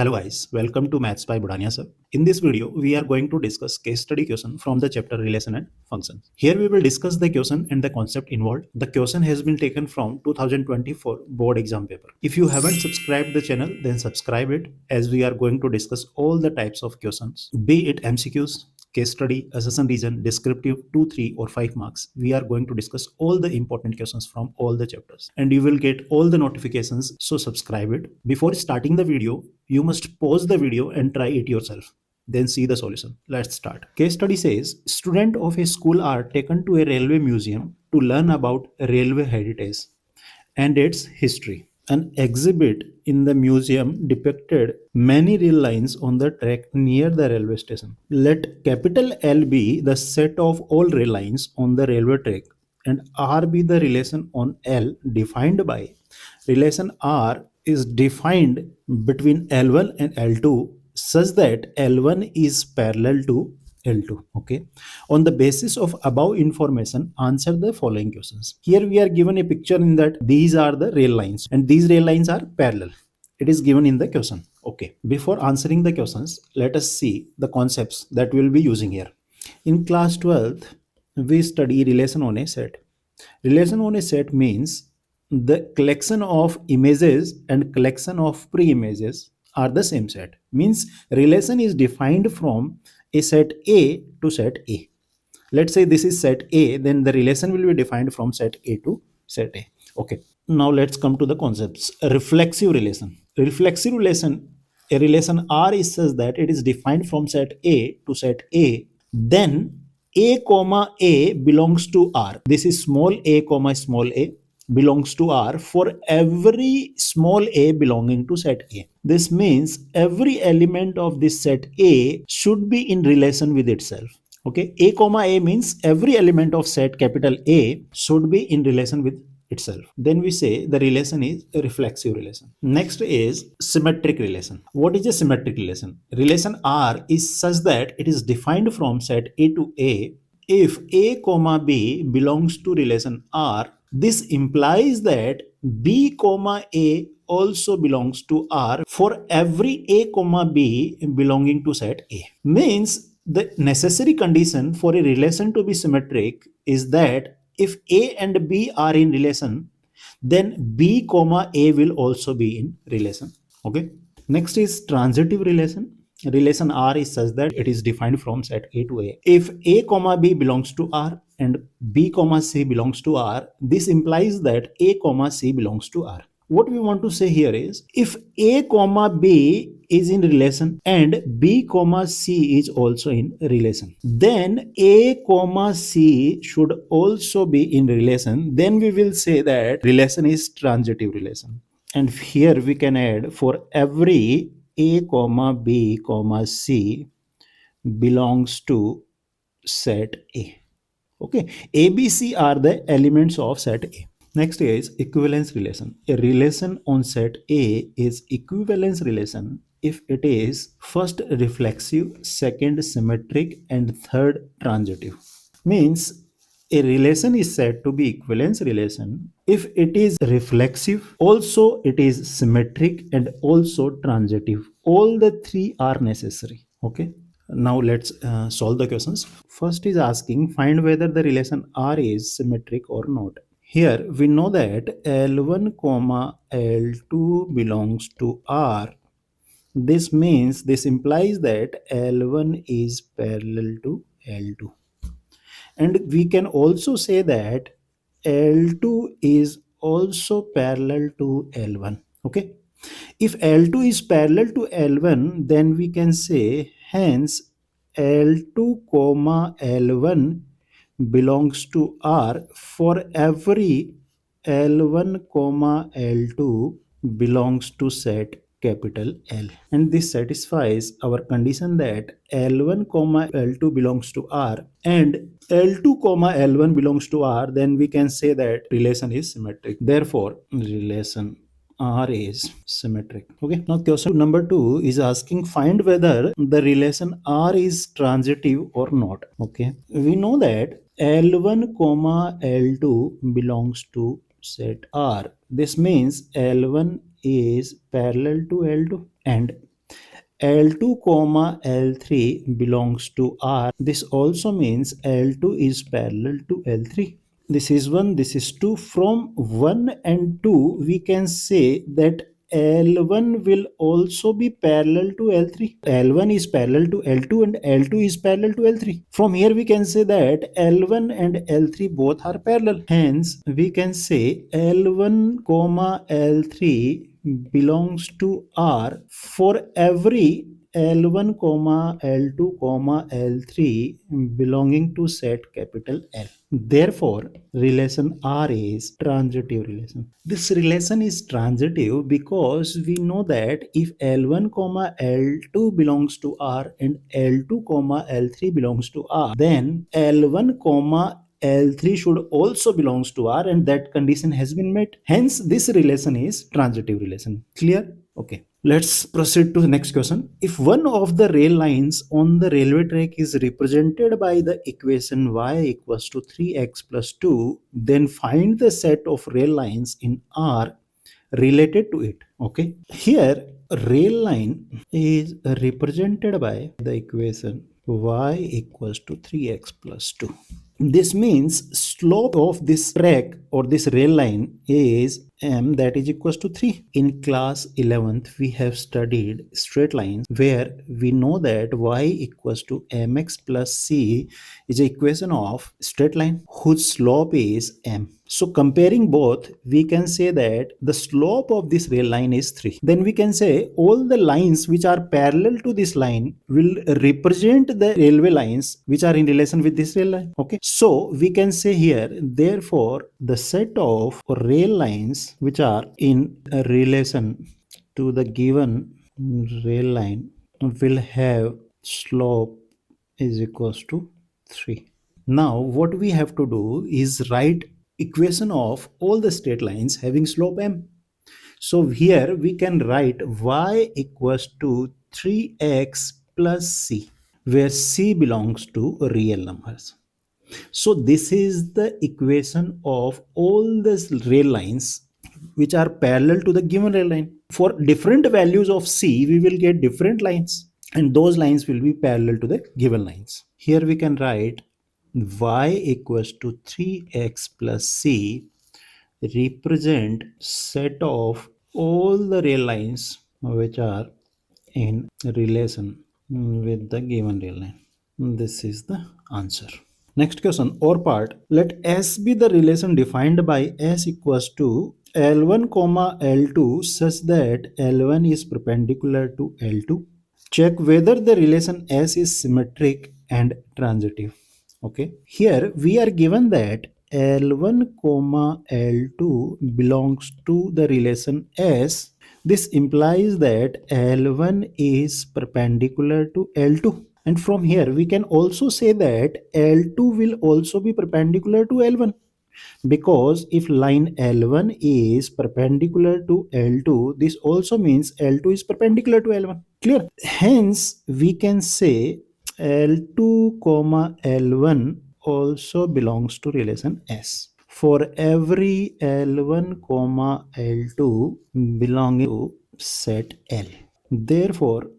Hello guys, welcome to Maths by Budania sir. In this video, we are going to discuss case study question from the chapter Relation and Functions. Here we will discuss the question and the concept involved. The question has been taken from 2024 board exam paper. If you haven't subscribed the channel, then subscribe it, as we are going to discuss all the types of questions, be it MCQs, case study, assertion reason, descriptive 2, 3 or 5 marks. We are going to discuss all the important questions from all the chapters and you will get all the notifications, so subscribe it. Before starting the video, you must pause the video and try it yourself. Then see the solution. Let's start. Case study says, students of a school are taken to a railway museum to learn about railway heritage and its history. An exhibit in the museum depicted many rail lines on the track near the railway station. Let capital L be the set of all rail lines on the railway track and R be the relation on L defined by. Relation R is defined between L1 and L2 such that L1 is parallel to L2. Okay. On the basis of above information, answer the following questions. Here we are given a picture in that these are the rail lines and these rail lines are parallel. It is given in the question. Okay. Before answering the questions, let us see the concepts that we will be using here. In class 12th, we study relation on a set. Relation on a set means the collection of images and collection of pre-images are the same set. Means relation is defined from a set A to set A. Let's say this is set A, then the relation will be defined from set A to set A. Okay. Now let's come to the concepts. Reflexive relation. Reflexive relation, a relation R is such that it is defined from set A to set A. Then A comma A belongs to R. This is small a comma small a belongs to R for every small a belonging to set A. This means every element of this set A should be in relation with itself. Okay, A comma A means every element of set capital A should be in relation with itself. Then we say the relation is a reflexive relation. Next is symmetric relation. What is a symmetric relation? Relation R is such that it is defined from set A to A. If A comma B belongs to relation R, this implies that B comma A also belongs to R for every A comma B belonging to set A. Means the necessary condition for a relation to be symmetric is that if A and B are in relation, then B comma A will also be in relation. Okay. Next is transitive relation. Relation R is such that it is defined from set A to A. If A comma B belongs to R and B comma C belongs to R, this implies that A comma C belongs to R. What we want to say here is, if A comma B is in relation and B comma C is also in relation, then A comma C should also be in relation. Then we will say that relation is transitive relation. And here we can add for every A comma B comma C belongs to set A. Okay, A, B, C are the elements of set A. Next is equivalence relation. A relation on set A is equivalence relation if it is first reflexive, second symmetric, and third transitive. Means a relation is said to be equivalence relation if it is reflexive, also it is symmetric, and also transitive. All the three are necessary. Okay. Now let's solve the questions. First is asking, find whether the relation R is symmetric or not. Here we know that L1 comma L2 belongs to R. This means, this implies that L1 is parallel to L2. And we can also say that L2 is also parallel to L1. Okay. If L2 is parallel to L1, then we can say hence L2 comma L1 belongs to R for every L1 comma L2 belongs to set capital L. And this satisfies our condition that L1 comma L2 belongs to R and L2 comma L1 belongs to R. Then we can say that relation is symmetric. Therefore, relation R is symmetric. Okay. Now question number 2 is asking, find whether the relation R is transitive or not. Okay. We know that L1 comma L2 belongs to set R. This means L1 is parallel to L2 and L2 comma L3 belongs to R, this also means L2 is parallel to L3. This is 1, this is 2. From 1 and 2, we can say that L1 will also be parallel to L3. L1 is parallel to L2 and L2 is parallel to L3. From here we can say that L1 and L3 both are parallel. Hence we can say L1 comma L3 belongs to R for every L1 comma L2 comma L3 belonging to set capital L. Therefore, relation R is transitive relation. This relation is transitive because we know that if L1 comma L2 belongs to R and L2 comma L3 belongs to R, then L1 comma L3 should also belongs to R, and that condition has been met. Hence, this relation is transitive relation. Clear? Okay. Let's proceed to the next question. If one of the rail lines on the railway track is represented by the equation y equals to 3x plus 2, then find the set of rail lines in R related to it. Okay. Here, rail line is represented by the equation y equals to 3x plus 2. This means slope of this track or this rail line is m, that is equals to 3. In class 11th, we have studied straight lines where we know that y equals to mx plus c is an equation of straight line whose slope is m. So comparing both, we can say that the slope of this rail line is 3. Then we can say all the lines which are parallel to this line will represent the railway lines which are in relation with this rail line. Okay. So we can say here, therefore, the set of rail lines which are in relation to the given rail line will have slope is equals to 3. Now what we have to do is write equation of all the straight lines having slope m. So here we can write y equals to 3x plus c, where c belongs to real numbers. So this is the equation of all the rail lines which are parallel to the given rail line. For different values of c, we will get different lines, and those lines will be parallel to the given lines. Here we can write y equals to 3x plus c represent set of all the rail lines which are in relation with the given rail line. This is the answer. Next question or part. Let S be the relation defined by S equals to L1 comma L2 such that L1 is perpendicular to L2. Check whether the relation S is symmetric and transitive. Okay. Here we are given that L1 comma L2 belongs to the relation S. This implies that L1 is perpendicular to L2. And from here we can also say that L2 will also be perpendicular to L1, because if line L1 is perpendicular to L2, this also means L2 is perpendicular to L1. Clear? Hence we can say L2 comma L1 also belongs to relation S. For every L1 comma L2 belonging to set L. Therefore,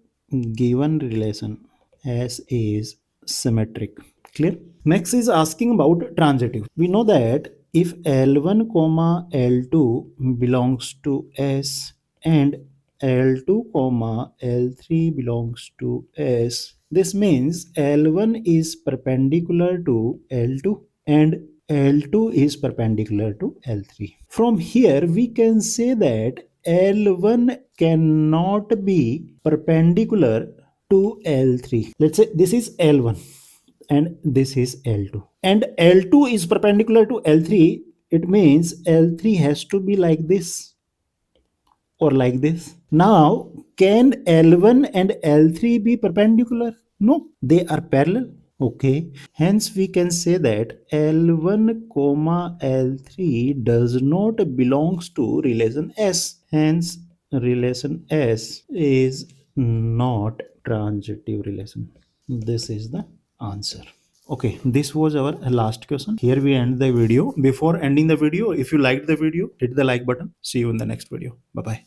given relation S is symmetric. Clear? Next is asking about transitive. We know that if L1 comma L2 belongs to S and L2 comma L3 belongs to S, this means L1 is perpendicular to L2 and L2 is perpendicular to L3. From here we can say that L1 cannot be perpendicular to L3. Let's say this is L1 and this is L2. And L2 is perpendicular to L3. It means L3 has to be like this or like this. Now, can L1 and L3 be perpendicular? No, they are parallel. Okay, hence we can say that L1 comma L3 does not belongs to relation S. Hence, relation S is not transitive relation. This is the answer. Okay, this was our last question. Here we end the video. Before ending the video, if you liked the video, hit the like button. See you in the next video. Bye bye.